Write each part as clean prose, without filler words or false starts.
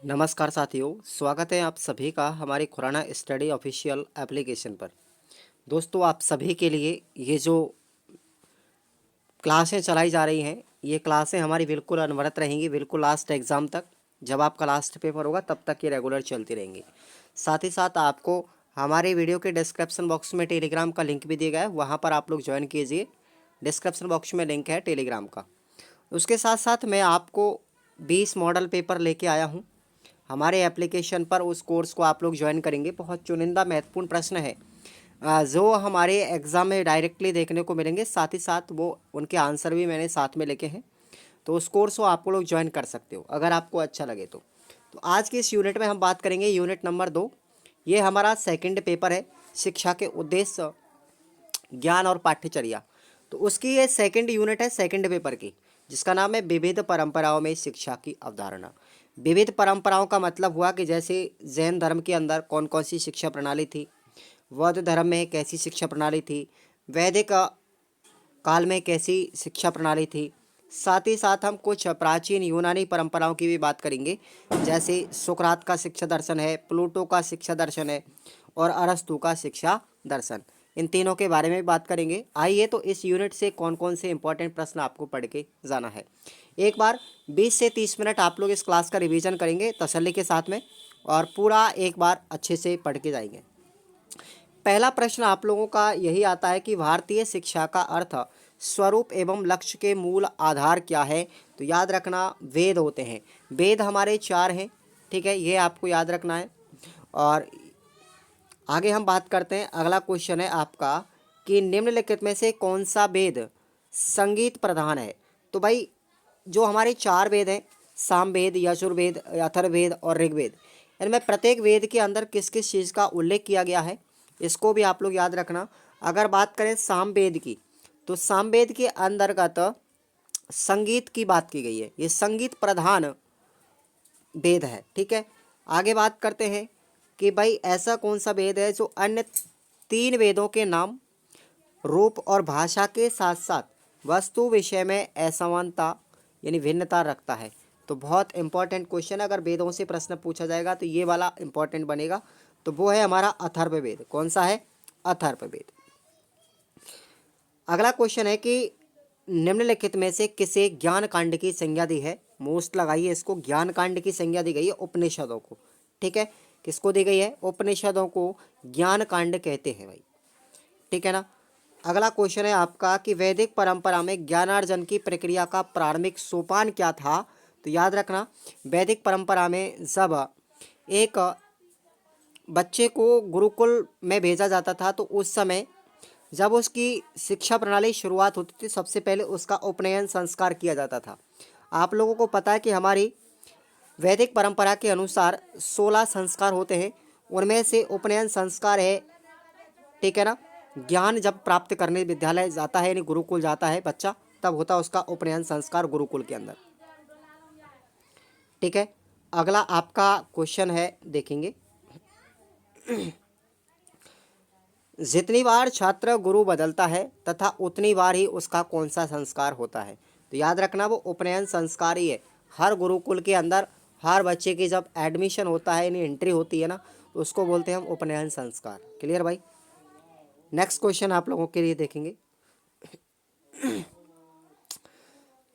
नमस्कार साथियों, स्वागत है आप सभी का हमारी खुराना स्टडी ऑफिशियल एप्लीकेशन पर। दोस्तों, आप सभी के लिए ये जो क्लासें चलाई जा रही हैं, ये क्लासें हमारी बिल्कुल अनवरत रहेंगी, बिल्कुल लास्ट एग्ज़ाम तक। जब आपका लास्ट पेपर होगा तब तक ये रेगुलर चलती रहेंगी। साथ ही साथ आपको हमारे वीडियो के डिस्क्रिप्शन बॉक्स में टेलीग्राम का लिंक भी दिया गया है, वहाँ पर आप लोग ज्वाइन कीजिए। डिस्क्रिप्शन बॉक्स में लिंक है टेलीग्राम का। उसके साथ साथ मैं आपको 20 मॉडल पेपर लेके आया हूँ हमारे एप्लीकेशन पर। उस कोर्स को आप लोग ज्वाइन करेंगे। बहुत चुनिंदा महत्वपूर्ण प्रश्न है जो हमारे एग्ज़ाम में डायरेक्टली देखने को मिलेंगे, साथ ही साथ वो उनके आंसर भी मैंने साथ में लिखे हैं। तो उस कोर्स को आप लोग ज्वाइन कर सकते हो अगर आपको अच्छा लगे तो आज के इस यूनिट में हम बात करेंगे यूनिट नंबर 2। ये हमारा सेकंड पेपर है, शिक्षा के उद्देश्य, ज्ञान और पाठ्यचर्या। तो उसकी ये सेकंड यूनिट है सेकंड पेपर की, जिसका नाम है विविध परंपराओं में शिक्षा की अवधारणा। विविध परंपराओं का मतलब हुआ कि जैसे जैन धर्म के अंदर कौन कौन सी शिक्षा प्रणाली थी, बौद्ध धर्म में कैसी शिक्षा प्रणाली थी, वैदिक काल में कैसी शिक्षा प्रणाली थी। साथ ही साथ हम कुछ प्राचीन यूनानी परंपराओं की भी बात करेंगे, जैसे सुकरात का शिक्षा दर्शन है, प्लूटो का शिक्षा दर्शन है और अरस्तु का शिक्षा दर्शन। इन तीनों के बारे में बात करेंगे। आइए तो इस यूनिट से कौन कौन से इंपॉर्टेंट प्रश्न आपको पढ़ के जाना है। एक बार 20 से 30 मिनट आप लोग इस क्लास का रिवीजन करेंगे तसल्ली के साथ में, और पूरा एक बार अच्छे से पढ़ के जाएंगे। पहला प्रश्न आप लोगों का यही आता है कि भारतीय शिक्षा का अर्थ, स्वरूप एवं लक्ष्य के मूल आधार क्या है। तो याद रखना, वेद होते हैं। वेद हमारे 4 हैं, ठीक है, ये आपको याद रखना है। और आगे हम बात करते हैं। अगला क्वेश्चन है आपका कि निम्नलिखित में से कौन सा वेद संगीत प्रधान है। तो भाई जो हमारे 4 वेद हैं, सामवेद, यजुर्वेद, अथर्ववेद और ऋग्वेद, इनमें प्रत्येक वेद के अंदर किस किस चीज़ का उल्लेख किया गया है, इसको भी आप लोग याद रखना। अगर बात करें सामवेद की, तो सामवेद के अंतर्गत संगीत की बात की गई है। ये संगीत प्रधान वेद है, ठीक है। आगे बात करते हैं कि भाई ऐसा कौन सा वेद है जो अन्य 3 वेदों के नाम, रूप और भाषा के साथ साथ वस्तु विषय में असमानता यानी भिन्नता रखता है। तो बहुत इंपॉर्टेंट क्वेश्चन है, अगर वेदों से प्रश्न पूछा जाएगा तो ये वाला इंपॉर्टेंट बनेगा। तो वो है हमारा अथर्ववेद। कौन सा है? अथर्ववेद। अगला क्वेश्चन है कि निम्नलिखित में से किसे ज्ञान कांड की संज्ञा दी है। मोस्ट लगाइए इसको, ज्ञान कांड की संज्ञा दी गई है उपनिषदों को, ठीक है। किसको दी गई है? उपनिषदों को ज्ञान कांड कहते हैं भाई, ठीक है ना। अगला क्वेश्चन है आपका कि वैदिक परंपरा में ज्ञानार्जन की प्रक्रिया का प्रारंभिक सोपान क्या था। तो याद रखना, वैदिक परंपरा में जब एक बच्चे को गुरुकुल में भेजा जाता था तो उस समय जब उसकी शिक्षा प्रणाली शुरुआत होती थी, सबसे पहले उसका उपनयन संस्कार किया जाता था। आप लोगों को पता है कि हमारी वैदिक परंपरा के अनुसार 16 संस्कार होते हैं, उनमें से उपनयन संस्कार है, ठीक है ना। ज्ञान जब प्राप्त करने विद्यालय जाता है यानी गुरुकुल जाता है बच्चा, तब होता है उसका उपनयन संस्कार गुरुकुल के अंदर, ठीक है। अगला आपका क्वेश्चन है, देखेंगे। जितनी बार छात्र गुरु बदलता है तथा उतनी बार ही उसका कौन सा संस्कार होता है। तो याद रखना, वो उपनयन संस्कार ही है। हर गुरुकुल के अंदर हर बच्चे की जब एडमिशन होता है यानी एंट्री होती है ना, तो उसको बोलते हैं हम उपनयन संस्कार। क्लियर भाई। नेक्स्ट क्वेश्चन आप लोगों के लिए देखेंगे।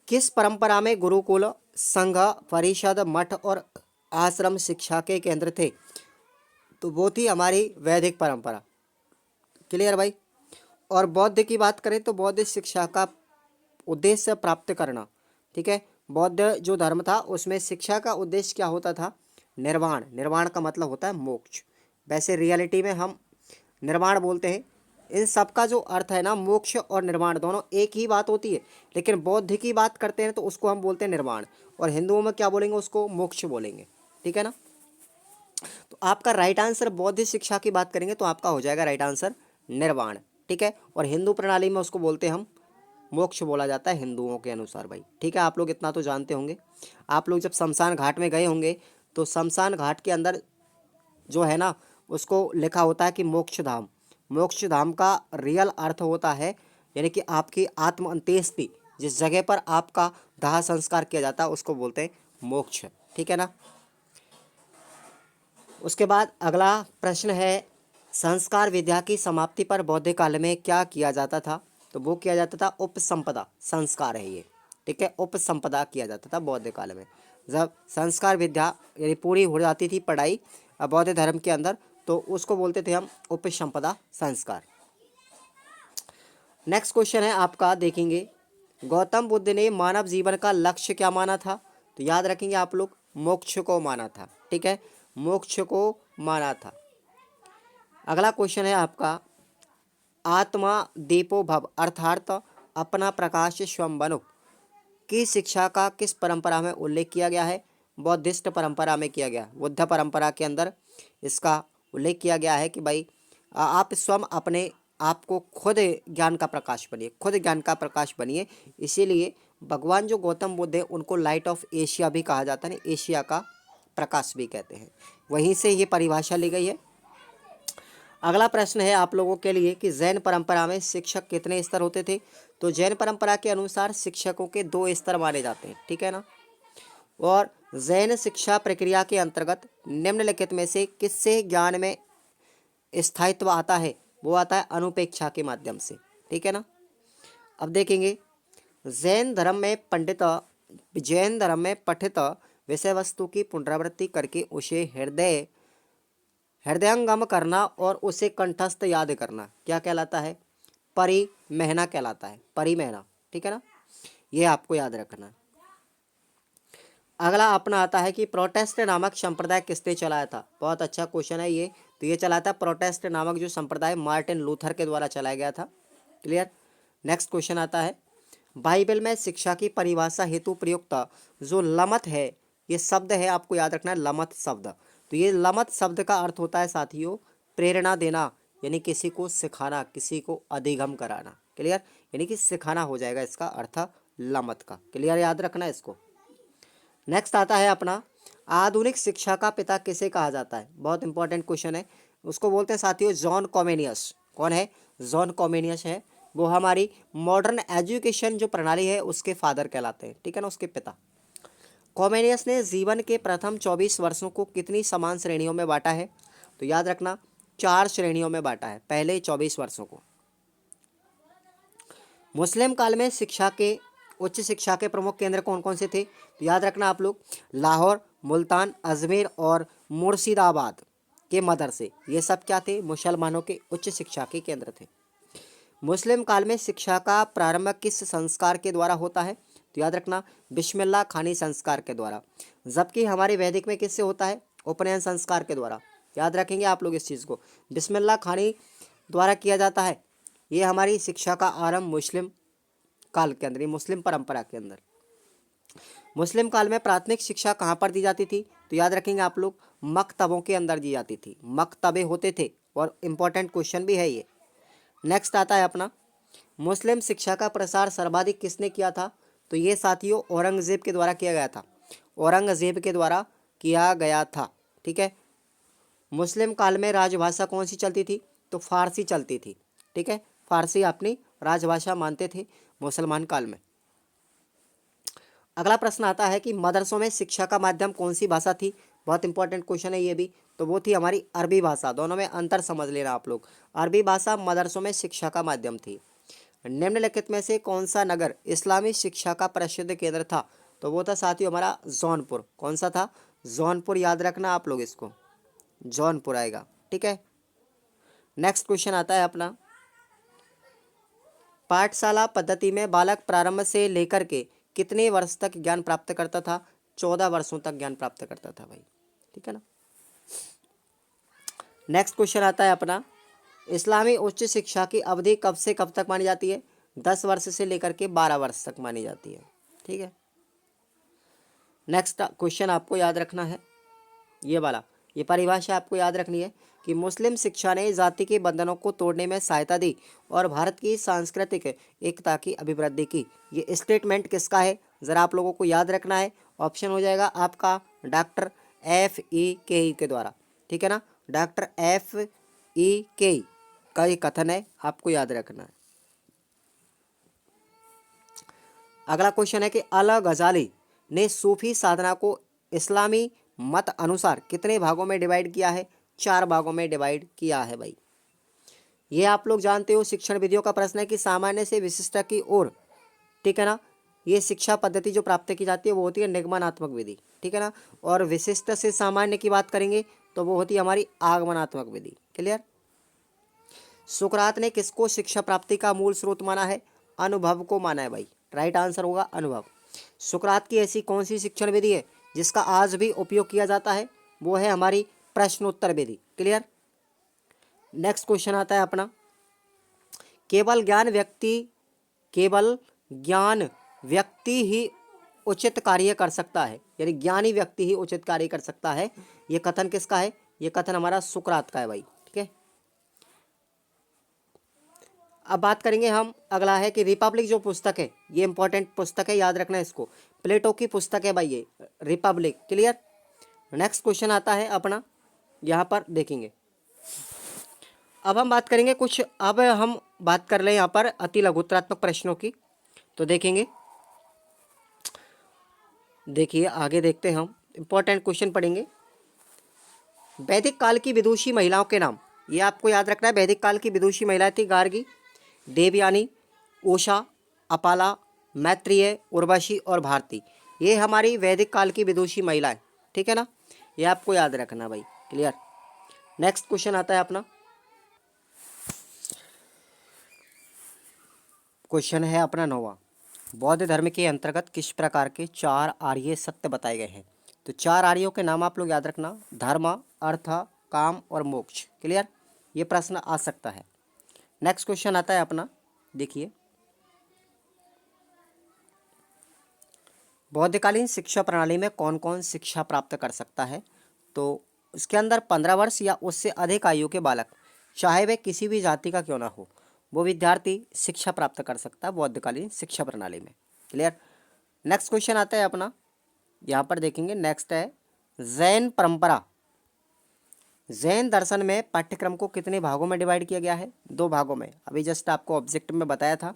किस परंपरा में गुरुकुल, संघ, परिषद, मठ और आश्रम शिक्षा के केंद्र थे। तो वो थी हमारी वैदिक परंपरा। क्लियर भाई। और बौद्ध की बात करें तो बौद्ध शिक्षा का उद्देश्य प्राप्त करना, ठीक है। बौद्ध जो धर्म था उसमें शिक्षा का उद्देश्य क्या होता था? निर्वाण। निर्वाण का मतलब होता है मोक्ष। वैसे रियलिटी में हम निर्वाण बोलते हैं। इन सब का जो अर्थ है ना, मोक्ष और निर्वाण दोनों एक ही बात होती है, लेकिन बौद्ध की बात करते हैं तो उसको हम बोलते हैं निर्वाण, और हिंदुओं में क्या बोलेंगे? उसको मोक्ष बोलेंगे, ठीक है ना। तो आपका राइट आंसर, बौद्ध शिक्षा की बात करेंगे तो आपका हो जाएगा राइट आंसर निर्वाण, ठीक है। और हिंदू प्रणाली में उसको बोलते हैं हम मोक्ष बोला जाता है हिंदुओं के अनुसार भाई, ठीक है। आप लोग इतना तो जानते होंगे। आप लोग जब शमशान घाट में गए होंगे तो शमशान घाट के अंदर जो है ना, उसको लिखा होता है कि मोक्ष धाम। मोक्ष धाम का रियल अर्थ होता है यानी कि आपकी आत्म अंत्येष्टि, जिस जगह पर आपका दाह संस्कार किया जाता है उसको बोलते हैं मोक्ष, ठीक है ना। उसके बाद अगला प्रश्न है, संस्कार विद्या की समाप्ति पर बौद्ध काल में क्या किया जाता था? तो वो किया जाता था उपसंपदा संस्कार है ये, ठीक है, उपसंपदा किया जाता था बौद्ध काल में। जब संस्कार विद्या यानी पूरी हो जाती थी पढ़ाई बौद्ध धर्म के अंदर, तो उसको बोलते थे हम उपसंपदा संस्कार। नेक्स्ट क्वेश्चन है आपका, देखेंगे, गौतम बुद्ध ने मानव जीवन का लक्ष्य क्या माना था? तो याद रखेंगे आप लोग, मोक्ष को माना था, ठीक है, मोक्ष को माना था। अगला क्वेश्चन है आपका, आत्मा दीपो भव अर्थात अपना प्रकाश स्वयं बनो की शिक्षा का किस परंपरा में उल्लेख किया गया है? बौद्धिस्ट परंपरा में किया गया, बुद्ध परंपरा के अंदर इसका उल्लेख किया गया है कि भाई आप स्वयं अपने आप को खुद ज्ञान का प्रकाश बनिए, खुद ज्ञान का प्रकाश बनिए। इसीलिए भगवान जो गौतम बुद्ध है उनको लाइट ऑफ एशिया भी कहा जाता है, एशिया का प्रकाश भी कहते हैं, वहीं से ये परिभाषा ली गई है। अगला प्रश्न है आप लोगों के लिए कि जैन परंपरा में शिक्षक कितने स्तर होते थे? तो जैन परंपरा के अनुसार शिक्षकों के 2 स्तर माने जाते हैं, ठीक है ना। और जैन शिक्षा प्रक्रिया के अंतर्गत निम्नलिखित में से किससे ज्ञान में स्थायित्व आता है? वो आता है अनुपेक्षा के माध्यम से, ठीक है ना। अब देखेंगे, जैन धर्म में पठित विषय वस्तु की पुनरावृत्ति करके उसे हृदयंगम करना और उसे कंठस्थ याद करना क्या कहलाता है? परिमहना कहलाता है, परिमहना, ठीक है ना, ये आपको याद रखना है। अगला अपना आता है कि प्रोटेस्ट नामक संप्रदाय किसने चलाया था? बहुत अच्छा क्वेश्चन है ये। तो ये चला था प्रोटेस्ट नामक जो संप्रदाय मार्टिन लूथर के द्वारा चलाया गया था। क्लियर। नेक्स्ट क्वेश्चन आता है, बाइबल में शिक्षा की परिभाषा हेतु प्रयुक्त जो लमत है, ये शब्द है, आपको याद रखना है, लमत शब्द। तो ये लमत शब्द का अर्थ होता है साथियों प्रेरणा देना, यानी किसी को सिखाना, किसी को अधिगम कराना। क्लियर, यानी कि सिखाना हो जाएगा इसका अर्थ लमत का। क्लियर, याद रखना इसको। नेक्स्ट आता है अपना, आधुनिक शिक्षा का पिता किसे कहा जाता है? बहुत इंपॉर्टेंट क्वेश्चन है। उसको बोलते हैं साथियों जॉन कॉमेनियस। कौन है? जॉन कॉमेनियस है, वो हमारी मॉडर्न एजुकेशन जो प्रणाली है उसके फादर कहलाते हैं, ठीक है ना, उसके पिता। कॉमेनियस ने जीवन के प्रथम 24 वर्षों को कितनी समान श्रेणियों में बांटा है? तो याद रखना 4 श्रेणियों में बांटा है, पहले 24 वर्षों को। मुस्लिम काल में उच्च शिक्षा के प्रमुख केंद्र कौन कौन से थे? तो याद रखना आप लोग, लाहौर, मुल्तान, अजमेर और मुर्शिदाबाद के मदरसे, ये सब क्या थे? मुसलमानों के उच्च शिक्षा के केंद्र थे। मुस्लिम काल में शिक्षा का प्रारंभ किस संस्कार के द्वारा होता है? तो याद रखना बिस्मिल्लाह खानी संस्कार के द्वारा। जबकि हमारे वैदिक में किससे होता है? उपनयन संस्कार के द्वारा। याद रखेंगे आप लोग इस चीज़ को, बिस्मिल्लाह खानी द्वारा किया जाता है। ये हमारी शिक्षा का आरंभ मुस्लिम काल के अंदर, मुस्लिम परंपरा के अंदर। मुस्लिम काल में प्राथमिक शिक्षा कहाँ पर दी जाती थी? तो याद रखेंगे आप लोग, मकतबों के अंदर दी जाती थी, मकतबे होते थे, और इम्पोर्टेंट क्वेश्चन भी है ये। नेक्स्ट आता है अपना, मुस्लिम शिक्षा का प्रसार सर्वाधिक किसने किया था? तो ये साथियों औरंगजेब के द्वारा किया गया था, औरंगजेब के द्वारा किया गया था, ठीक है। मुस्लिम काल में राजभाषा कौन सी चलती थी? तो फारसी चलती थी, ठीक है, फारसी अपनी राजभाषा मानते थे मुसलमान काल में। अगला प्रश्न आता है कि मदरसों में शिक्षा का माध्यम कौन सी भाषा थी? बहुत इंपॉर्टेंट क्वेश्चन है ये भी। तो वो थी हमारी अरबी भाषा। दोनों में अंतर समझ लेना आप लोग, अरबी भाषा मदरसों में शिक्षा का माध्यम थी। निम्नलिखित में से कौन सा नगर इस्लामी शिक्षा का प्रसिद्ध केंद्र था? तो वो था साथियों हमारा जौनपुर। कौन सा था? जौनपुर, याद रखना आप लोग इसको, जौनपुर आएगा, ठीक है। नेक्स्ट क्वेश्चन आता है अपना, पाठशाला पद्धति में बालक प्रारंभ से लेकर के कितने वर्ष तक ज्ञान प्राप्त करता था? 14 वर्षों तक ज्ञान प्राप्त करता था भाई, ठीक है ना। नेक्स्ट क्वेश्चन आता है अपना, इस्लामी उच्च शिक्षा की अवधि कब से कब तक मानी जाती है? 10 वर्ष से लेकर के 12 वर्ष तक मानी जाती है, ठीक है। नेक्स्ट क्वेश्चन आपको याद रखना है ये वाला, ये परिभाषा आपको याद रखनी है कि मुस्लिम शिक्षा ने जाति के बंधनों को तोड़ने में सहायता दी और भारत की सांस्कृतिक एकता की अभिवृद्धि की। ये स्टेटमेंट किसका है? ज़रा आप लोगों को याद रखना है। ऑप्शन हो जाएगा आपका डॉक्टर F.E.K. के द्वारा, ठीक है ना, डॉक्टर F.E.K. का ये कथन है, आपको याद रखना है। अगला क्वेश्चन है कि अल गजाली ने सूफी साधना को इस्लामी मत अनुसार कितने भागों में डिवाइड किया है? 4 भागों में डिवाइड किया है भाई। ये आप लोग जानते हो शिक्षण विधियों का प्रश्न है कि सामान्य से विशिष्ट की ओर, ठीक है ना। ये शिक्षा पद्धति जो प्राप्त की जाती है वो होती है निगमनात्मक विधि, ठीक है ना। और विशिष्ट से सामान्य की बात करेंगे तो वो होती है हमारी आगमनात्मक विधि। क्लियर। सुकरात ने किसको शिक्षा प्राप्ति का मूल स्रोत माना है? अनुभव को माना है भाई। राइट आंसर होगा अनुभव। सुकरात की ऐसी कौन सी शिक्षण विधि है जिसका आज भी उपयोग किया जाता है? वो है हमारी प्रश्नोत्तर विधि। क्लियर। नेक्स्ट क्वेश्चन आता है अपना, केवल ज्ञान व्यक्ति ही उचित कार्य कर सकता है, यानी ज्ञानी व्यक्ति ही उचित कार्य कर सकता है। ये कथन किसका है? ये कथन हमारा सुकरात का है भाई। ठीक है। अब बात करेंगे हम, अगला है कि रिपब्लिक जो पुस्तक है, ये इंपॉर्टेंट पुस्तक है, याद रखना है इसको। प्लेटो की पुस्तक है भाई ये रिपब्लिक। क्लियर। नेक्स्ट क्वेश्चन आता है अपना, यहाँ पर देखेंगे। अब हम बात करेंगे कुछ, अब हम बात कर ले यहाँ पर अति लघुत्तरात्मक प्रश्नों की। तो देखेंगे, देखिए आगे देखते हैं हम, इंपॉर्टेंट क्वेश्चन पढ़ेंगे। वैदिक काल की विदुषी महिलाओं के नाम, ये आपको याद रखना है। वैदिक काल की विदुषी महिलाएं थी गार्गी, देवयानी, उषा, अपाला, मैत्रेय, उर्वशी और भारती। ये हमारी वैदिक काल की विदुषी महिलाएं, ठीक है ना। ये आपको याद रखना भाई। क्लियर। नेक्स्ट क्वेश्चन आता है अपना, क्वेश्चन है अपना 9वां। बौद्ध धर्म के अंतर्गत किस प्रकार के 4 आर्य सत्य बताए गए हैं? तो 4 आर्यों के नाम आप लोग याद रखना, धर्म, अर्थ, काम और मोक्ष। क्लियर। ये प्रश्न आ सकता है। नेक्स्ट क्वेश्चन आता है अपना, देखिए, बौद्धकालीन शिक्षा प्रणाली में कौन कौन शिक्षा प्राप्त कर सकता है? तो इसके अंदर 15 वर्ष या उससे अधिक आयु के बालक, चाहे वे किसी भी जाति का क्यों ना हो, वो विद्यार्थी शिक्षा प्राप्त कर सकता है बौद्धकालीन शिक्षा प्रणाली में। क्लियर। नेक्स्ट क्वेश्चन आता है अपना, यहाँ पर देखेंगे। नेक्स्ट है जैन परंपरा। जैन दर्शन में पाठ्यक्रम को कितने भागों में डिवाइड किया गया है? 2 भागों में। अभी जस्ट आपको ऑब्जेक्टिव में बताया था।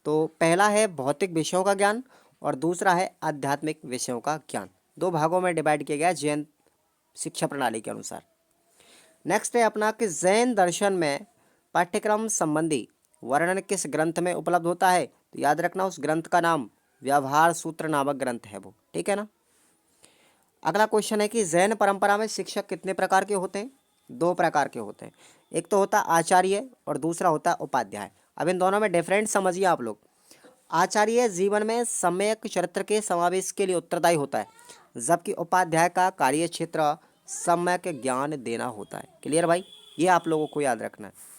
तो पहला है भौतिक विषयों का ज्ञान और दूसरा है आध्यात्मिक विषयों का ज्ञान। 2 भागों में डिवाइड किया गया जैन शिक्षा प्रणाली के अनुसार। नेक्स्ट है अपना कि जैन दर्शन में पाठ्यक्रम संबंधी वर्णन किस ग्रंथ में उपलब्ध होता है? तो याद रखना उस ग्रंथ का नाम व्यवहार सूत्र नामक ग्रंथ है वो, ठीक है ना। अगला क्वेश्चन है कि जैन परंपरा में शिक्षक कितने प्रकार के होते हैं? 2 प्रकार के होते हैं। एक तो होता है आचार्य और दूसरा होता है उपाध्याय। अब इन दोनों में डिफरेंट समझिए आप लोग। आचार्य जीवन में सम्यक चरित्र के समावेश के लिए उत्तरदायी होता है, जबकि उपाध्याय का कार्य क्षेत्र सम्यक ज्ञान देना होता है। क्लियर भाई, ये आप लोगों को याद रखना है।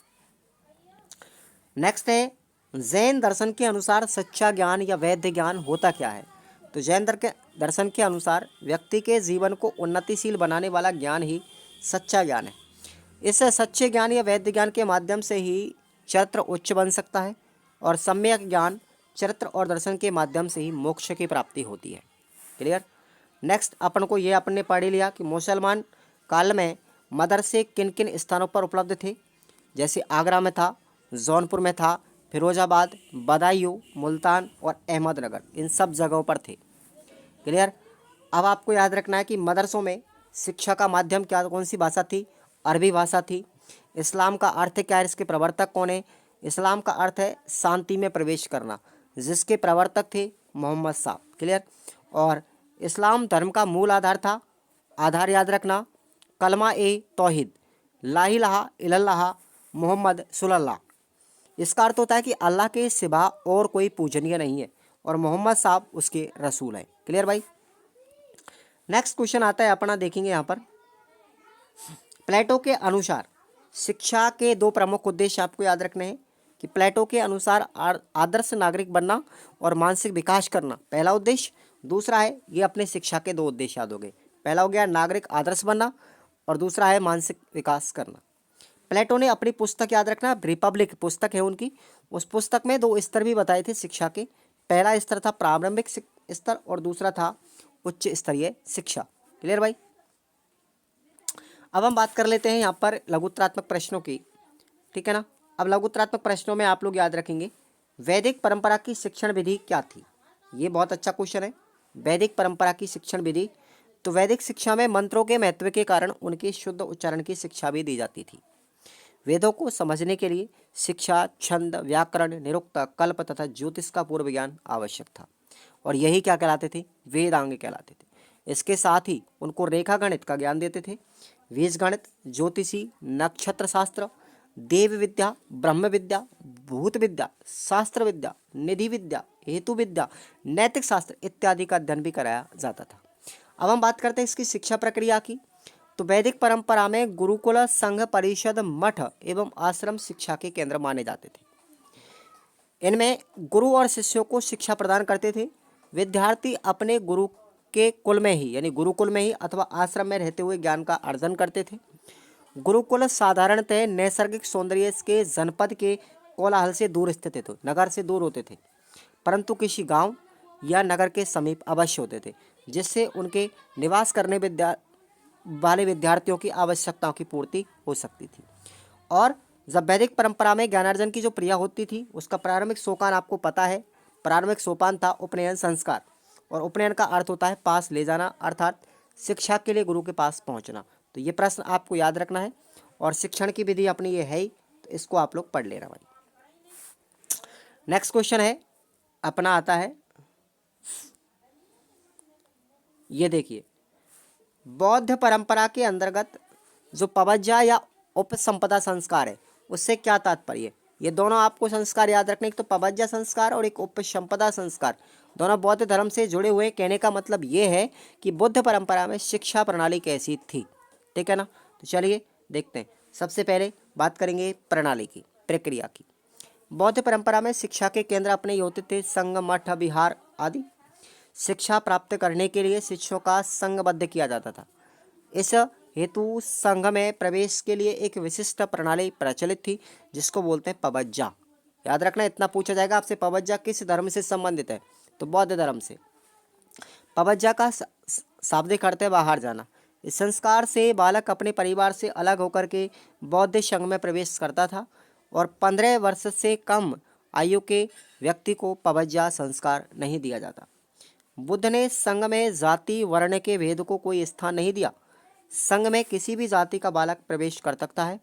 नेक्स्ट है जैन दर्शन के अनुसार सच्चा ज्ञान या वैध ज्ञान होता क्या है? तो जैन दर्शन के अनुसार व्यक्ति के जीवन को उन्नतिशील बनाने वाला ज्ञान ही सच्चा ज्ञान है। इस सच्चे ज्ञान या वैध ज्ञान के माध्यम से ही चरित्र उच्च बन सकता है और सम्यक ज्ञान, चरित्र और दर्शन के माध्यम से ही मोक्ष की प्राप्ति होती है। क्लियर। नेक्स्ट अपन को ये आपने पढ़ लिया कि मुसलमान काल में मदरसे किन किन स्थानों पर उपलब्ध थे। जैसे आगरा में था, जौनपुर में था, फिरोजाबाद, बदायूं, मुल्तान और अहमदनगर, इन सब जगहों पर थे। क्लियर। अब आपको याद रखना है कि मदरसों में शिक्षा का माध्यम क्या, कौन सी भाषा थी? अरबी भाषा थी। इस्लाम का अर्थ क्या है? इसके प्रवर्तक कौन है? इस्लाम का अर्थ है शांति में प्रवेश करना, जिसके प्रवर्तक थे मोहम्मद साहब। क्लियर। और इस्लाम धर्म का मूल आधार था, आधार याद रखना, कलमा ए तौहीद, ला इलाहा इल्लल्लाह मोहम्मद सल्लल्लाह। इसका अर्थ होता है कि अल्लाह के सिवा और कोई पूजनीय नहीं है और मोहम्मद साहब उसके रसूल हैं। क्लियर भाई। नेक्स्ट क्वेश्चन आता है अपना, देखेंगे यहाँ पर, प्लेटो के अनुसार शिक्षा के 2 प्रमुख उद्देश्य आपको याद रखने हैं कि प्लेटो के अनुसार आदर्श नागरिक बनना और मानसिक विकास करना पहला उद्देश्य। दूसरा है, ये अपने शिक्षा के 2 उद्देश्य याद हो गए। पहला हो गया नागरिक आदर्श बनना और दूसरा है मानसिक विकास करना। प्लेटो ने अपनी पुस्तक याद रखना, रिपब्लिक पुस्तक है उनकी, उस पुस्तक में 2 स्तर भी बताए थे शिक्षा के। पहला स्तर था प्रारंभिक स्तर और दूसरा था उच्च स्तरीय शिक्षा। क्लियर भाई। अब हम बात कर लेते हैं यहाँ पर लघुत्तरात्मक प्रश्नों की, ठीक है ना। अब लघुत्तरात्मक प्रश्नों में आप लोग याद रखेंगे वैदिक परंपरा की शिक्षण विधि क्या थी? ये बहुत अच्छा क्वेश्चन है। वैदिक परंपरा की शिक्षण विधि तो वैदिक शिक्षा में मंत्रों के महत्व के कारण उनके शुद्ध उच्चारण की शिक्षा भी दी जाती थी। वेदों को समझने के लिए शिक्षा, छंद, व्याकरण, निरुक्त, कल्प तथा ज्योतिष का पूर्व ज्ञान आवश्यक था और यही क्या कहलाते थे? वेदांग कहलाते थे। इसके साथ ही उनको रेखा गणित का ज्ञान देते थे। बीज गणित, ज्योतिषी, नक्षत्र शास्त्र, देव विद्या, ब्रह्म विद्या, भूत विद्या, शास्त्र विद्या, निधि विद्या, हेतु विद्या, नैतिक शास्त्र इत्यादि का अध्ययन भी कराया जाता था। अब हम बात करते हैं इसकी शिक्षा प्रक्रिया की। तो वैदिक परंपरा में गुरुकुल, संघ, परिषद, मठ एवं आश्रम शिक्षा के केंद्र माने जाते थे। इनमें गुरु और शिष्यों को शिक्षा प्रदान करते थे। विद्यार्थी अपने गुरु के कुल में ही यानी गुरुकुल में ही अथवा आश्रम में रहते हुए ज्ञान का अर्जन करते थे। गुरुकुल साधारणतः नैसर्गिक सौंदर्य के जनपद के कोलाहल से दूर स्थित थे, नगर से दूर होते थे, परंतु किसी गांव या नगर के समीप अवश्य होते थे, जिससे उनके निवास करने वाले विद्यार्थियों की आवश्यकताओं की पूर्ति हो सकती थी। और जब वैदिक परंपरा में ज्ञानार्जन की जो क्रिया होती थी उसका प्रारंभिक सोपान आपको पता है, प्रारंभिक सोपान था उपनयन संस्कार, और उपनयन का अर्थ होता है पास ले जाना, अर्थात शिक्षा के लिए गुरु के पास पहुंचना। तो ये प्रश्न आपको याद रखना है और शिक्षण की विधि अपनी ये है ही, तो इसको आप लोग पढ़ लेना भाई। नेक्स्ट क्वेश्चन है अपना आता है, ये देखिए, बौद्ध परंपरा के अंतर्गत जो पवज्जा या उपसंपदा संस्कार है उससे क्या तात्पर्य है? ये दोनों आपको संस्कार याद रखने, एक तो पवज्जा संस्कार और एक उपसंपदा संस्कार, दोनों बौद्ध धर्म से जुड़े हुए। कहने का मतलब ये है कि बुद्ध परंपरा में शिक्षा प्रणाली कैसी थी, ठीक है ना। तो चलिए देखते हैं। सबसे पहले बात करेंगे प्रणाली की, प्रक्रिया की। बौद्ध परंपरा में शिक्षा के केंद्र अपने होते थे संघ, मठ, विहार आदि। शिक्षा प्राप्त करने के लिए शिष्यों का संघबद्ध किया जाता था। इस हेतु संघ में प्रवेश के लिए एक विशिष्ट प्रणाली प्रचलित थी जिसको बोलते हैं पवज्जा। याद रखना, इतना पूछा जाएगा आपसे, पवज्जा किस धर्म से संबंधित है? तो बौद्ध धर्म से। पवज्जा का शाब्दिक अर्थ है बाहर जाना। इस संस्कार से बालक अपने परिवार से अलग होकर के बौद्ध संघ में प्रवेश करता था और 15 वर्ष से कम आयु के व्यक्ति को पवज्जा संस्कार नहीं दिया जाता। बुद्ध ने संघ में जाति वर्ण के भेद को कोई स्थान नहीं दिया। संघ में किसी भी जाति का बालक प्रवेश कर सकता है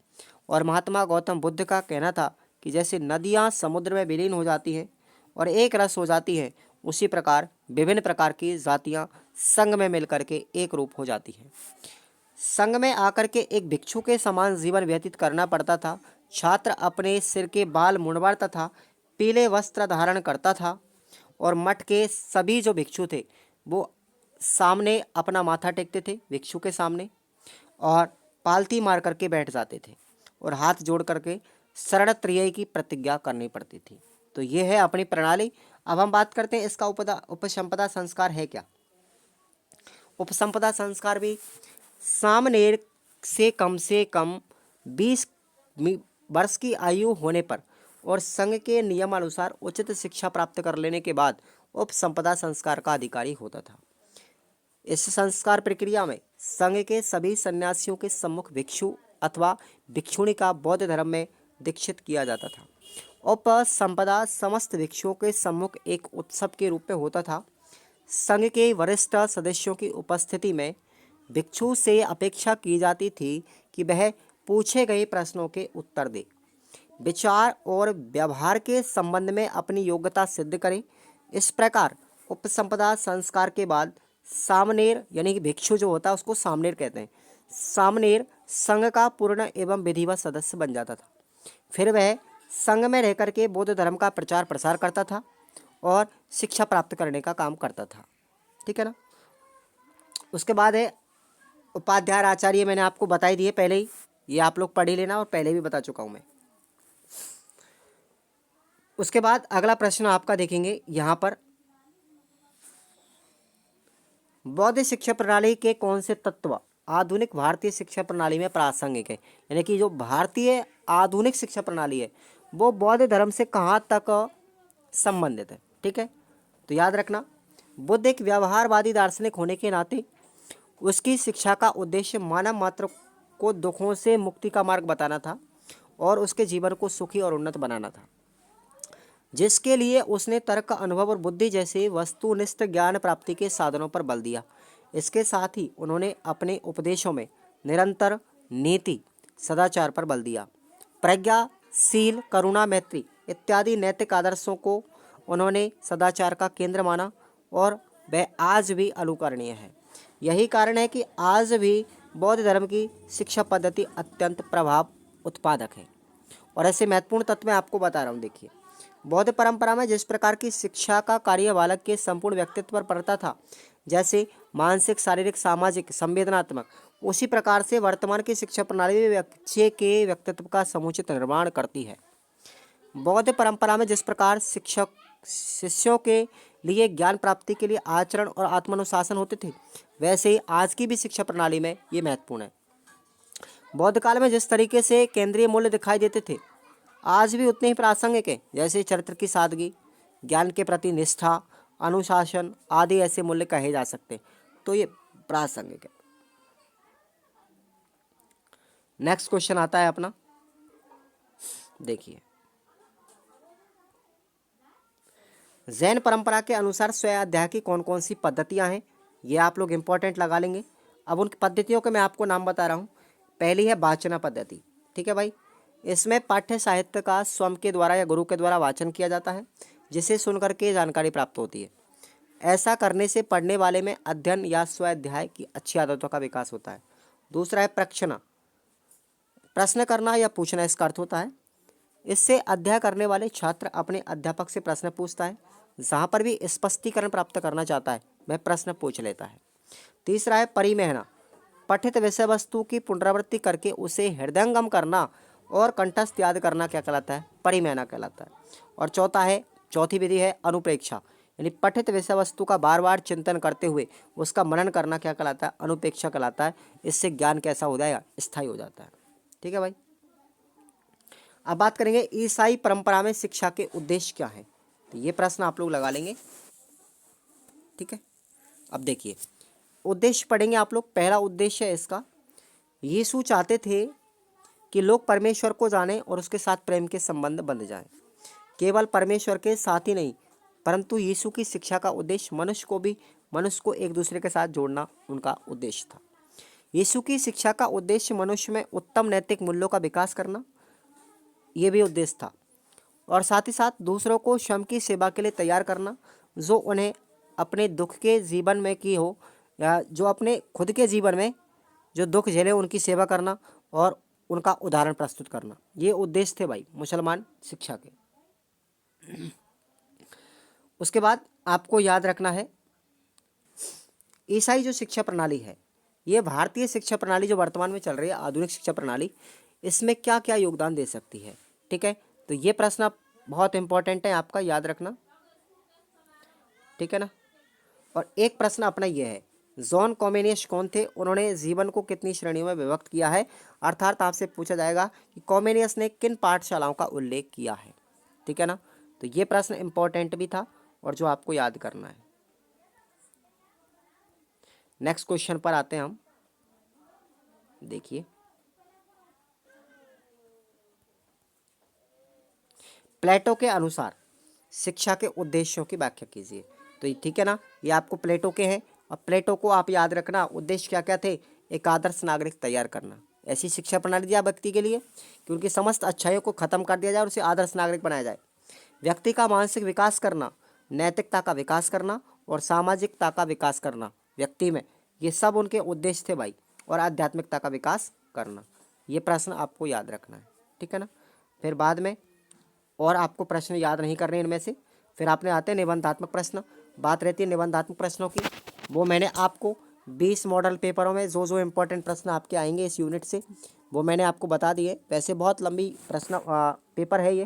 और महात्मा गौतम बुद्ध का कहना था कि जैसे नदियाँ समुद्र में विलीन हो जाती हैं और एक रस हो जाती है, उसी प्रकार विभिन्न प्रकार की जातियाँ संघ में मिलकर के एक रूप हो जाती हैं। संघ में आकर के एक भिक्षु के समान जीवन व्यतीत करना पड़ता था। छात्र अपने सिर के बाल मुंडवार तथा पीले वस्त्र धारण करता था और मठ के सभी जो भिक्षु थे वो सामने अपना माथा टेकते थे भिक्षु के सामने और पालती मार करके बैठ जाते थे और हाथ जोड़ करके शरण त्रयी की प्रतिज्ञा करनी पड़ती थी। तो ये है अपनी प्रणाली। अब हम बात करते हैं इसका उपसंपदा संस्कार है क्या। उपसंपदा संस्कार भी सामनेर से कम 20 वर्ष की आयु होने पर और संघ के नियमानुसार उचित शिक्षा प्राप्त कर लेने के बाद उपसंपदा संस्कार का अधिकारी होता था। इस संस्कार प्रक्रिया में संघ के सभी सन्यासियों के सम्मुख भिक्षु अथवा भिक्षुणी का बौद्ध धर्म में दीक्षित किया जाता था। उपसंपदा समस्त भिक्षुओं के सम्मुख एक उत्सव के रूप में होता था। संघ के वरिष्ठ सदस्यों की उपस्थिति में भिक्षु से अपेक्षा की जाती थी कि वह पूछे गए प्रश्नों के उत्तर दे, विचार और व्यवहार के संबंध में अपनी योग्यता सिद्ध करे। इस प्रकार उपसंपदा संस्कार के बाद सामनेर यानी कि भिक्षु जो होता है उसको सामनेर कहते हैं, सामनेर संघ का पूर्ण एवं विधिवत सदस्य बन जाता था। फिर वह संघ में रह करके बौद्ध धर्म का प्रचार प्रसार करता था और शिक्षा प्राप्त करने का काम करता था, ठीक है ना। उसके बाद है उपाध्याय आचार्य, मैंने आपको बताई दिए पहले ही, ये आप लोग पढ़ ही लेना और पहले भी बता चुका हूँ मैं। उसके बाद अगला प्रश्न आपका देखेंगे यहाँ पर, बौद्ध शिक्षा प्रणाली के कौन से तत्व आधुनिक भारतीय शिक्षा प्रणाली में प्रासंगिक है। यानी कि जो भारतीय आधुनिक शिक्षा प्रणाली है वो बौद्ध धर्म से कहाँ तक संबंधित है, ठीक है। तो याद रखना, बुद्ध एक व्यवहारवादी दार्शनिक होने के नाते उसकी शिक्षा का उद्देश्य मानव मात्र को दुखों से मुक्ति का मार्ग बताना था और उसके जीवन को सुखी और उन्नत बनाना था, जिसके लिए उसने तर्क, अनुभव और बुद्धि जैसे वस्तुनिष्ठ ज्ञान प्राप्ति के साधनों पर बल दिया। इसके साथ ही उन्होंने अपने उपदेशों में निरंतर नीति, सदाचार पर बल दिया। प्रज्ञा, शील, करुणा, मैत्री इत्यादि नैतिक आदर्शों को उन्होंने सदाचार का केंद्र माना और वह आज भी अनुकरणीय है। यही कारण है कि आज भी बौद्ध धर्म की शिक्षा पद्धति अत्यंत प्रभाव उत्पादक है। और ऐसे महत्वपूर्ण तत्व मैं आपको बता रहा हूँ। देखिए, बौद्ध परंपरा में जिस प्रकार की शिक्षा का कार्य बालक के संपूर्ण व्यक्तित्व पर पड़ता था, जैसे मानसिक, शारीरिक, सामाजिक, संवेदनात्मक, उसी प्रकार से वर्तमान की शिक्षा प्रणाली भी बच्चे के व्यक्तित्व का समुचित निर्माण करती है। बौद्ध परंपरा में जिस प्रकार शिक्षक शिष्यों के लिए ज्ञान प्राप्ति के लिए आचरण और आत्मानुशासन होते थे, वैसे ही आज की भी शिक्षा प्रणाली में ये महत्वपूर्ण है। बौद्ध काल में जिस तरीके से केंद्रीय मूल्य दिखाई देते थे, आज भी उतने ही प्रासंगिक है, जैसे चरित्र की सादगी, ज्ञान के प्रति निष्ठा, अनुशासन आदि ऐसे मूल्य कहे जा सकते हैं। तो ये प्रासंगिक है। नेक्स्ट क्वेश्चन आता है अपना, देखिए, जैन परंपरा के अनुसार स्वाध्याय की कौन कौन सी पद्धतियां हैं, ये आप लोग इंपॉर्टेंट लगा लेंगे। अब उन पद्धतियों के मैं आपको नाम बता रहा हूँ। पहली है वाचना पद्धति। ठीक है भाई, इसमें पाठ्य साहित्य का स्वयं के द्वारा या गुरु के द्वारा वाचन किया जाता है, जिसे सुनकर के जानकारी प्राप्त होती है। ऐसा करने से पढ़ने वाले में अध्ययन या स्वाध्याय की अच्छी आदतों का विकास होता है। दूसरा है प्रश्न, प्रश्न करना या पूछना इसका अर्थ होता है। इससे अध्ययन करने वाले छात्र अपने अध्यापक से प्रश्न पूछता है, जहाँ पर भी स्पष्टीकरण प्राप्त करना चाहता है वह प्रश्न पूछ लेता है। तीसरा है परिमहना, पठित विषय वस्तु की पुनरावृत्ति करके उसे हृदयंगम करना और कंठस्थ याद करना क्या कहलाता है, परिमहना कहलाता है। और चौथी विधि है अनुप्रेक्षा, यानी पठित विषय वस्तु का बार बार चिंतन करते हुए उसका मनन करना क्या कहलाता है, अनुप्रेक्षा कहलाता है। इससे ज्ञान कैसा हो जाएगा, स्थायी हो जाता है। ठीक है भाई, अब बात करेंगे ईसाई परंपरा में शिक्षा के उद्देश्य क्या है, तो ये प्रश्न आप लोग लगा लेंगे। ठीक है, अब देखिए उद्देश्य पढ़ेंगे आप लोग। पहला उद्देश्य है इसका, यीशु चाहते थे कि लोग परमेश्वर को जानें और उसके साथ प्रेम के संबंध बंध जाएं। केवल परमेश्वर के साथ ही नहीं, परंतु यीशु की शिक्षा का उद्देश्य मनुष्य को एक दूसरे के साथ जोड़ना उनका उद्देश्य था। यीशु की शिक्षा का उद्देश्य मनुष्य में उत्तम नैतिक मूल्यों का विकास करना, ये भी उद्देश्य था। और साथ ही साथ दूसरों को स्वयं की सेवा के लिए तैयार करना, जो उन्हें अपने दुख के जीवन में की हो या जो अपने खुद के जीवन में जो दुख झेले उनकी सेवा करना और उनका उदाहरण प्रस्तुत करना, ये उद्देश्य थे भाई मुसलमान शिक्षा के। उसके बाद आपको याद रखना है, ईसाई जो शिक्षा प्रणाली है, ये भारतीय शिक्षा प्रणाली जो वर्तमान में चल रही है, आधुनिक शिक्षा प्रणाली, इसमें क्या क्या योगदान दे सकती है। ठीक है, तो ये प्रश्न बहुत इंपॉर्टेंट है, आपका याद रखना। ठीक है ना। और एक प्रश्न अपना ये है, जॉन कॉमेनियस कौन थे, उन्होंने जीवन को कितनी श्रेणियों में विभक्त किया है, अर्थात आपसे पूछा जाएगा कि कॉमेनियस ने किन पाठशालाओं का उल्लेख किया है। ठीक है ना, तो ये प्रश्न इंपॉर्टेंट भी था और जो आपको याद करना है। नेक्स्ट क्वेश्चन पर आते हैं हम, देखिए प्लेटो के अनुसार शिक्षा के उद्देश्यों की व्याख्या कीजिए। तो ठीक है ना, ये आपको प्लेटो के हैं और प्लेटो को आप याद रखना, उद्देश्य क्या क्या थे, एक आदर्श नागरिक तैयार करना, ऐसी शिक्षा प्रणाली दिया व्यक्ति के लिए कि उनकी समस्त अच्छाइयों को खत्म कर दिया जाए और उसे आदर्श नागरिक बनाया जाए। व्यक्ति का मानसिक विकास करना, नैतिकता का विकास करना और सामाजिकता का विकास करना व्यक्ति में, ये सब उनके उद्देश्य थे भाई। और आध्यात्मिकता का विकास करना, ये प्रश्न आपको याद रखना है। ठीक है ना, फिर बाद में और आपको प्रश्न याद नहीं करने इनमें से, फिर आपने आते हैं निबंधात्मक प्रश्न। बात रहती है निबंधात्मक प्रश्नों की, वो मैंने आपको 20 मॉडल पेपरों में जो इंपॉर्टेंट प्रश्न आपके आएंगे इस यूनिट से, वो मैंने आपको बता दिए। वैसे बहुत लंबी प्रश्न पेपर है ये,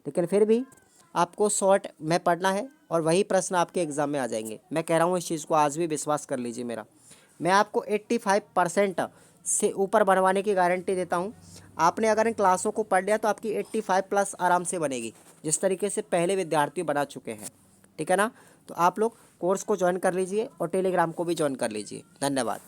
लेकिन फिर भी आपको शॉर्ट में पढ़ना है और वही प्रश्न आपके एग्ज़ाम में आ जाएंगे। मैं कह रहा हूँ इस चीज़ को आज भी विश्वास कर लीजिए मेरा, मैं आपको 85% से ऊपर बनवाने की गारंटी देता हूँ। आपने अगर इन क्लासों को पढ़ लिया तो आपकी 85+ आराम से बनेगी, जिस तरीके से पहले विद्यार्थी बना चुके हैं। ठीक है ना, तो आप लोग कोर्स को ज्वाइन कर लीजिए और टेलीग्राम को भी ज्वाइन कर लीजिए। धन्यवाद।